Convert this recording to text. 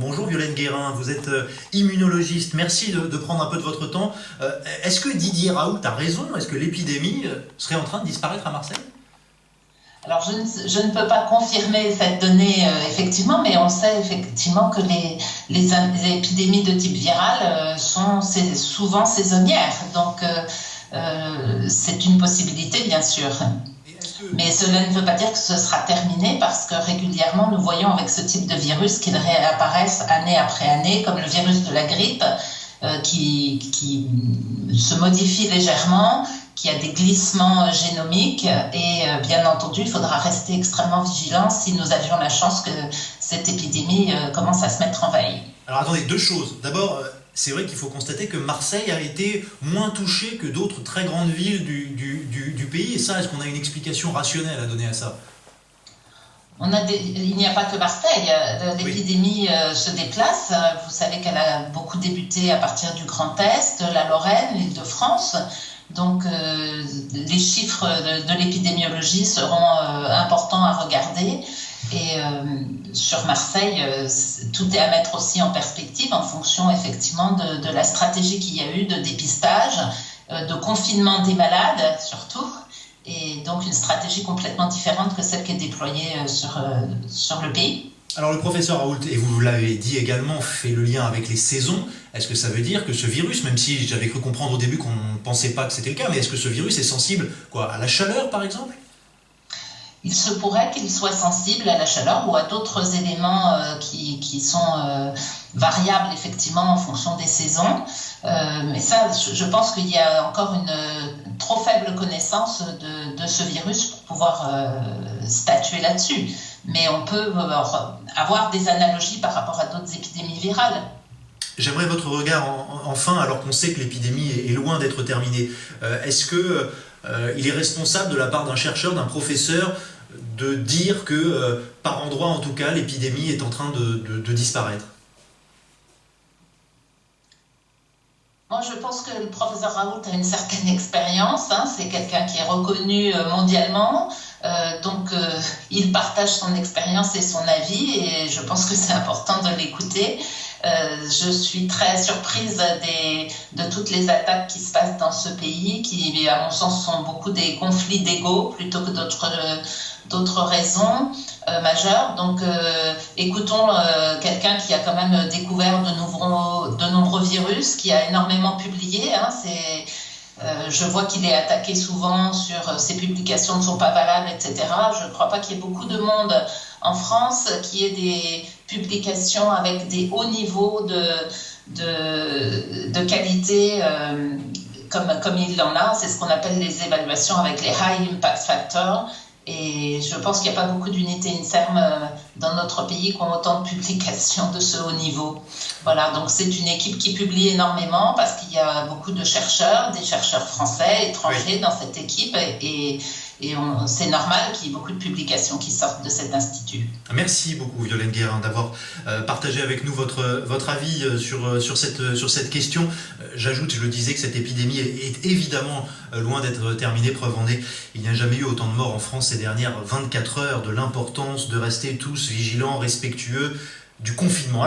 Bonjour Violaine Guérin, vous êtes immunologiste. Merci de prendre un peu de votre temps. Est-ce que Didier Raoult a raison? Est-ce que l'épidémie serait en train de disparaître à Marseille? Alors, je ne peux pas confirmer cette donnée effectivement, mais on sait effectivement que les épidémies de type viral sont souvent saisonnières. Donc, c'est une possibilité, bien sûr. Mais cela ne veut pas dire que ce sera terminé parce que régulièrement, nous voyons avec ce type de virus qu'ils réapparaissent année après année, comme le virus de la grippe qui se modifie légèrement, qui a des glissements génomiques et bien entendu, il faudra rester extrêmement vigilant si nous avions la chance que cette épidémie commence à se mettre en veille. Alors attendez, deux choses. D'abord, c'est vrai qu'il faut constater que Marseille a été moins touchée que d'autres très grandes villes du pays. Et ça, est-ce qu'on a une explication rationnelle à donner à ça? Il n'y a pas que Marseille, l'épidémie se déplace. Vous savez qu'elle a beaucoup débuté à partir du Grand Est, la Lorraine, l'Île-de-France. Donc les chiffres de l'épidémiologie seront importants à regarder. Et sur Marseille, tout est à mettre aussi en perspective en fonction effectivement de la stratégie qu'il y a eu de dépistage, de confinement des malades surtout. Et donc une stratégie complètement différente que celle qui est déployée sur le pays. Alors le professeur Raoult, et vous l'avez dit également, fait le lien avec les saisons. Est-ce que ça veut dire que ce virus, même si j'avais cru comprendre au début qu'on ne pensait pas que c'était le cas, mais est-ce que ce virus est sensible à la chaleur par exemple? Il se pourrait qu'il soit sensible à la chaleur ou à d'autres éléments qui sont variables effectivement en fonction des saisons. Mais ça, je pense qu'il y a encore une trop faible connaissance de ce virus pour pouvoir statuer là-dessus. Mais on peut avoir des analogies par rapport à d'autres épidémies virales. J'aimerais votre regard enfin, alors qu'on sait que l'épidémie est loin d'être terminée. Est-ce que il est responsable de la part d'un chercheur, d'un professeur, de dire que, par endroit en tout cas, l'épidémie est en train de disparaître? Moi, je pense que le professeur Raoult a une certaine expérience. C'est quelqu'un qui est reconnu mondialement. Donc, il partage son expérience et son avis. Et je pense que c'est important de l'écouter. Je suis très surprise de toutes les attaques qui se passent dans ce pays, qui, à mon sens, sont beaucoup des conflits d'ego plutôt que d'autres raisons majeures. Donc, écoutons quelqu'un qui a quand même découvert de nombreux virus, qui a énormément publié. Je vois qu'il est attaqué souvent sur ses publications ne sont pas valables, etc. Je ne crois pas qu'il y ait beaucoup de monde en France qui ait des publications avec des hauts niveaux de qualité comme il en a. C'est ce qu'on appelle les évaluations avec les High Impact Factors. Et je pense qu'il n'y a pas beaucoup d'unités INSERM dans notre pays qui ont autant de publications de ce haut niveau. Voilà, donc c'est une équipe qui publie énormément parce qu'il y a beaucoup de chercheurs, des chercheurs français, étrangers dans cette équipe et c'est normal qu'il y ait beaucoup de publications qui sortent de cet institut. Merci beaucoup Violaine Guérin d'avoir partagé avec nous votre avis sur cette question. J'ajoute, je le disais, que cette épidémie est évidemment loin d'être terminée. Preuve en est, il n'y a jamais eu autant de morts en France ces dernières 24 heures, de l'importance de rester tous vigilants, respectueux du confinement.